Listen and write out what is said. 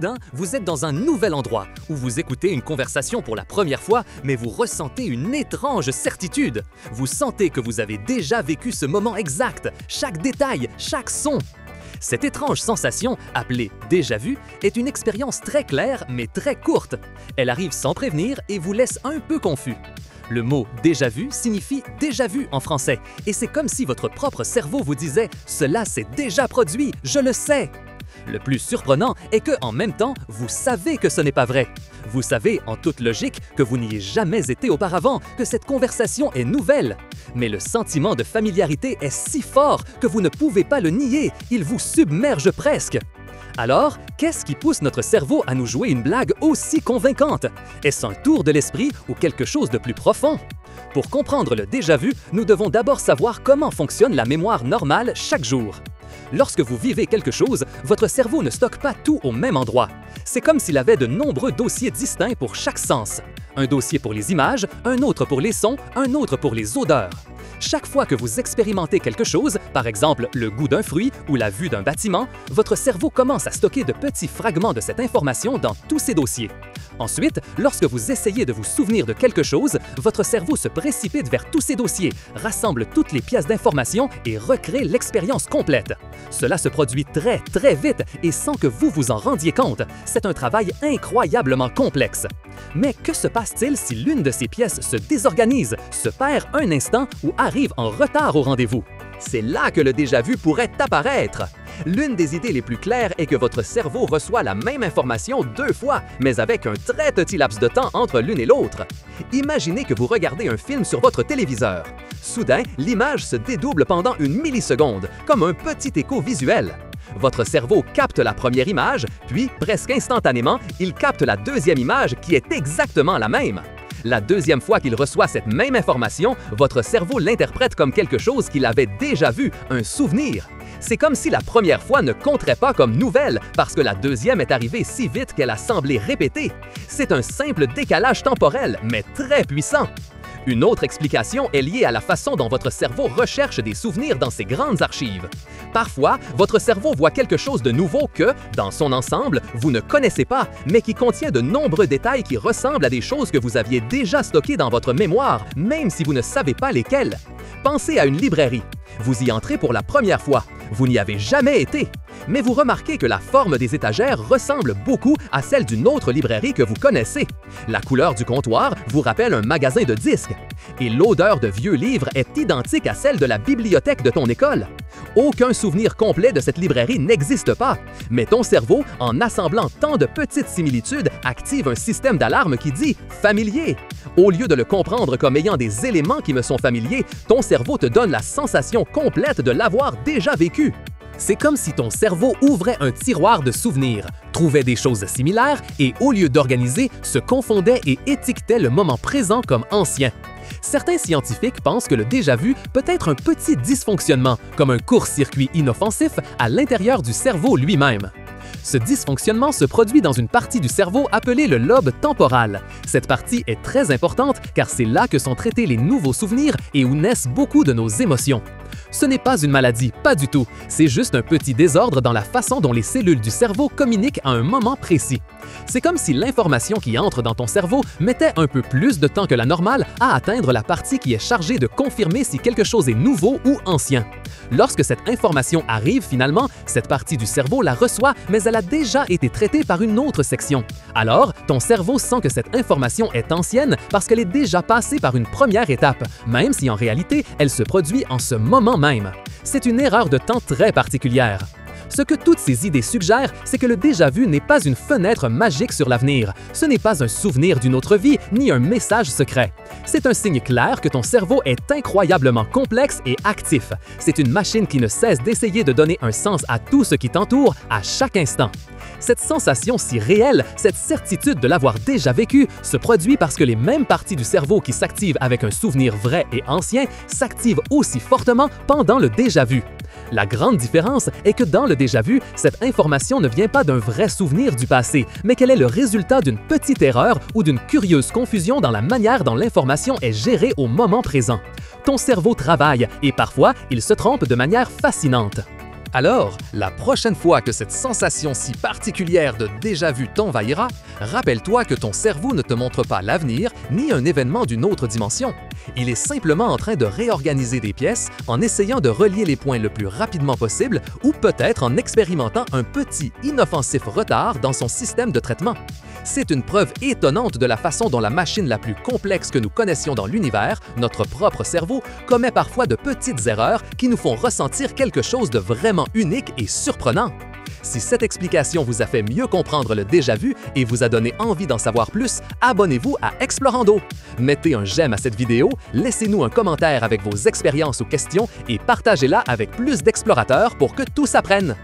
Soudain, vous êtes dans un nouvel endroit où vous écoutez une conversation pour la première fois, mais vous ressentez une étrange certitude. Vous sentez que vous avez déjà vécu ce moment exact, chaque détail, chaque son. Cette étrange sensation, appelée déjà-vu, est une expérience très claire mais très courte. Elle arrive sans prévenir et vous laisse un peu confus. Le mot « déjà-vu » signifie « déjà vu » en français, et c'est comme si votre propre cerveau vous disait « Cela s'est déjà produit, je le sais ». Le plus surprenant est que, en même temps, vous savez que ce n'est pas vrai. Vous savez, en toute logique, que vous n'y ayez jamais été auparavant, que cette conversation est nouvelle. Mais le sentiment de familiarité est si fort que vous ne pouvez pas le nier, il vous submerge presque. Alors, qu'est-ce qui pousse notre cerveau à nous jouer une blague aussi convaincante? Est-ce un tour de l'esprit ou quelque chose de plus profond? Pour comprendre le déjà-vu, nous devons d'abord savoir comment fonctionne la mémoire normale chaque jour. Lorsque vous vivez quelque chose, votre cerveau ne stocke pas tout au même endroit. C'est comme s'il avait de nombreux dossiers distincts pour chaque sens. Un dossier pour les images, un autre pour les sons, un autre pour les odeurs. Chaque fois que vous expérimentez quelque chose, par exemple le goût d'un fruit ou la vue d'un bâtiment, votre cerveau commence à stocker de petits fragments de cette information dans tous ces dossiers. Ensuite, lorsque vous essayez de vous souvenir de quelque chose, votre cerveau se précipite vers tous ces dossiers, rassemble toutes les pièces d'information et recrée l'expérience complète. Cela se produit très vite et sans que vous vous en rendiez compte. C'est un travail incroyablement complexe. Mais que se passe-t-il si l'une de ces pièces se désorganise, se perd un instant ou arrive en retard au rendez-vous? C'est là que le déjà-vu pourrait apparaître. L'une des idées les plus claires est que votre cerveau reçoit la même information 2 fois, mais avec un très petit laps de temps entre l'une et l'autre. Imaginez que vous regardez un film sur votre téléviseur. Soudain, l'image se dédouble pendant une milliseconde, comme un petit écho visuel. Votre cerveau capte la première image, puis, presque instantanément, il capte la deuxième image qui est exactement la même. La deuxième fois qu'il reçoit cette même information, votre cerveau l'interprète comme quelque chose qu'il avait déjà vu, un souvenir. C'est comme si la première fois ne compterait pas comme nouvelle parce que la deuxième est arrivée si vite qu'elle a semblé répétée. C'est un simple décalage temporel, mais très puissant. Une autre explication est liée à la façon dont votre cerveau recherche des souvenirs dans ses grandes archives. Parfois, votre cerveau voit quelque chose de nouveau que, dans son ensemble, vous ne connaissez pas, mais qui contient de nombreux détails qui ressemblent à des choses que vous aviez déjà stockées dans votre mémoire, même si vous ne savez pas lesquelles. Pensez à une librairie. Vous y entrez pour la première fois. Vous n'y avez jamais été. Mais vous remarquez que la forme des étagères ressemble beaucoup à celle d'une autre librairie que vous connaissez. La couleur du comptoir vous rappelle un magasin de disques. Et l'odeur de vieux livres est identique à celle de la bibliothèque de ton école. Aucun souvenir complet de cette librairie n'existe pas, mais ton cerveau, en assemblant tant de petites similitudes, active un système d'alarme qui dit « familier ». Au lieu de le comprendre comme ayant des éléments qui me sont familiers, ton cerveau te donne la sensation complète de l'avoir déjà vécu. C'est comme si ton cerveau ouvrait un tiroir de souvenirs, trouvait des choses similaires et, au lieu d'organiser, se confondait et étiquetait le moment présent comme ancien. Certains scientifiques pensent que le déjà-vu peut être un petit dysfonctionnement, comme un court-circuit inoffensif à l'intérieur du cerveau lui-même. Ce dysfonctionnement se produit dans une partie du cerveau appelée le lobe temporal. Cette partie est très importante car c'est là que sont traités les nouveaux souvenirs et où naissent beaucoup de nos émotions. Ce n'est pas une maladie, pas du tout. C'est juste un petit désordre dans la façon dont les cellules du cerveau communiquent à un moment précis. C'est comme si l'information qui entre dans ton cerveau mettait un peu plus de temps que la normale à atteindre la partie qui est chargée de confirmer si quelque chose est nouveau ou ancien. Lorsque cette information arrive finalement, cette partie du cerveau la reçoit, mais elle a déjà été traitée par une autre section. Alors, ton cerveau sent que cette information est ancienne parce qu'elle est déjà passée par une première étape, même si en réalité, elle se produit en ce moment même. C'est une erreur de temps très particulière. Ce que toutes ces idées suggèrent, c'est que le déjà-vu n'est pas une fenêtre magique sur l'avenir. Ce n'est pas un souvenir d'une autre vie, ni un message secret. C'est un signe clair que ton cerveau est incroyablement complexe et actif. C'est une machine qui ne cesse d'essayer de donner un sens à tout ce qui t'entoure à chaque instant. Cette sensation si réelle, cette certitude de l'avoir déjà vécu, se produit parce que les mêmes parties du cerveau qui s'activent avec un souvenir vrai et ancien s'activent aussi fortement pendant le déjà-vu. La grande différence est que dans le déjà-vu, cette information ne vient pas d'un vrai souvenir du passé, mais qu'elle est le résultat d'une petite erreur ou d'une curieuse confusion dans la manière dont l'information est gérée au moment présent. Ton cerveau travaille et parfois, il se trompe de manière fascinante. Alors, la prochaine fois que cette sensation si particulière de déjà-vu t'envahira, rappelle-toi que ton cerveau ne te montre pas l'avenir ni un événement d'une autre dimension. Il est simplement en train de réorganiser des pièces en essayant de relier les points le plus rapidement possible ou peut-être en expérimentant un petit, inoffensif retard dans son système de traitement. C'est une preuve étonnante de la façon dont la machine la plus complexe que nous connaissions dans l'univers, notre propre cerveau, commet parfois de petites erreurs qui nous font ressentir quelque chose de vraiment unique et surprenant. Si cette explication vous a fait mieux comprendre le déjà-vu et vous a donné envie d'en savoir plus, abonnez-vous à Explorando. Mettez un j'aime à cette vidéo, laissez-nous un commentaire avec vos expériences ou questions et partagez-la avec plus d'explorateurs pour que tout s'apprenne.